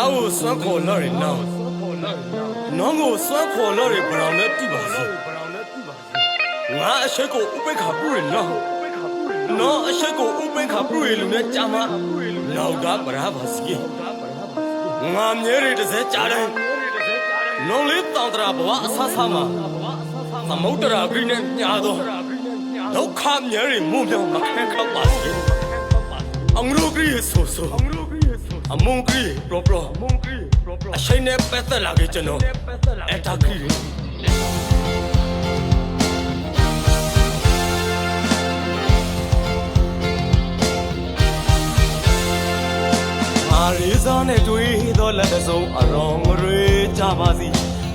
ကိုစွမ်းခေါ်လို့ရနော်နောင်ကိုစွမ်းခေါ်လို့ရဘရောင်နဲ့တိပါစေငါအရှိကိုဥပိ္ပခါပြုရနော်အရှိကိုဥပိ္ပခါပြုရလူနဲ့ကြာမနောက်ကပရာပါစီငါမြဲရတဲ့စဲကြားတယ်နောင်လေးတောင်တရာဘဝအဆဆမှာသမုဒ္ဒရာဂိနဲ့ညာတော့ဒုက္ခမြဲရမှုမြောင်မခဲခောက်ပါစေအငရုဂိဆိုအမုန်ဂိပရောပရောအရှိန်နဲ့ပတ်သက်လာခဲ့ကျွန်တော်အတာဂိရီဇာနဲ့တွေ့သောလက်တစုံအရောင်ရေကြပါစီ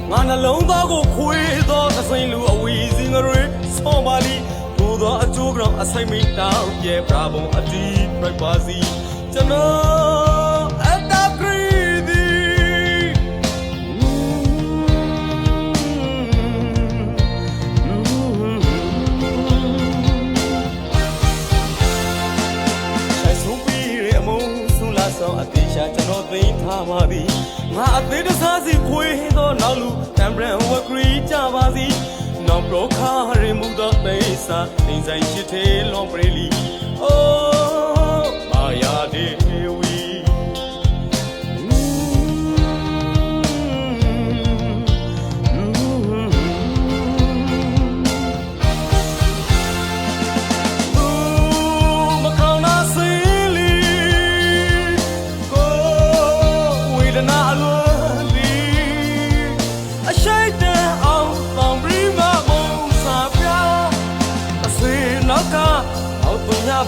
ငါနှလုံးသားကိုခွေးသောအစိမ့်လူအဝီစီငရေဆောပါလီဘူသောအကျိုးကြောင့်အဆိုင်မိတောင်းပြပြဘုံအတီးပြပါစီကျွန်တော်အတာဂရီဒီဆောင်အသေးရှာကျွန်တော်သိမ်းထားပါပြီငါအသေးတစားစီခွေးသောနောက်လူတံပရန်ဝကရီကြပါစီနောက်ပရောခါရမှုသောသိစာသိဆိုင်ရှိသေးလွန်ပရီလီအိုးမာယာဒေဝီ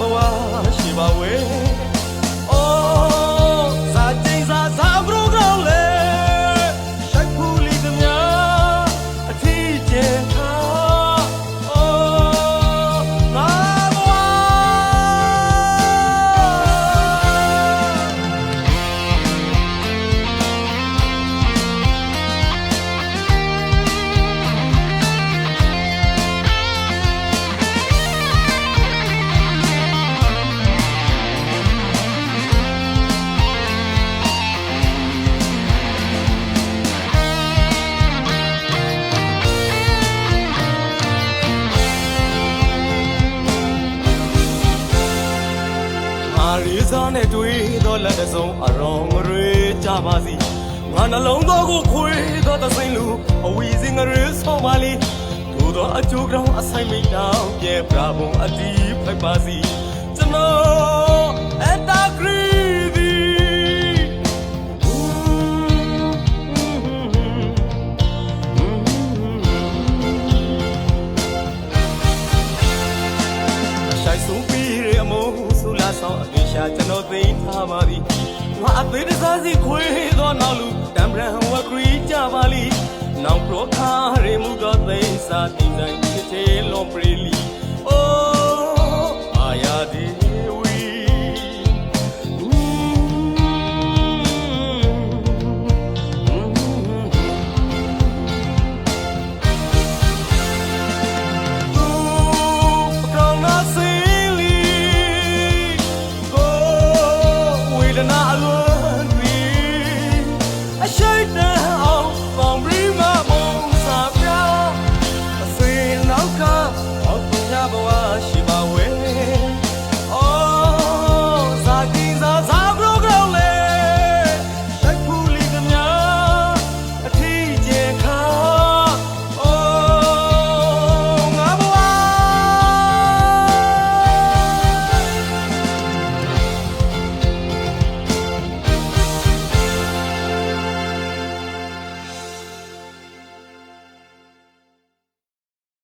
ဘဝရှိပါဝေအိုးစာကျင်းစာဘရိုဂရမ်လေရှိုက်ဖူလီသမျှအထီးကျန်ထားအိုးငါဘဝရီဇာနဲ့တွေ့သောလက်တစုံအရောင်ရေကြပါစီငါနှလုံးသားကိုခွေးသောသစိမ့်လူအဝီစင်ရေဆောပါလီထို့သောအကျိုးကြောင့်အဆိုင်မိတောင်းပြပြဘုံအတီးဖိုက်ပါစီကျွန်တော်အတာဂရီဒီဆိုင်ဆုံးပြီးရမို့ဆောင်အသေးရှာကျွန်တော်သိထားပါသည်ငါအသေးတစားစီခွေးသောနောက်လူတံပရန်ဝကရီကြပါလီနောက်ပရောခါရမှုသောသိစာတင်ဆိုင်ချစ်ချေလွန်ပရီလီ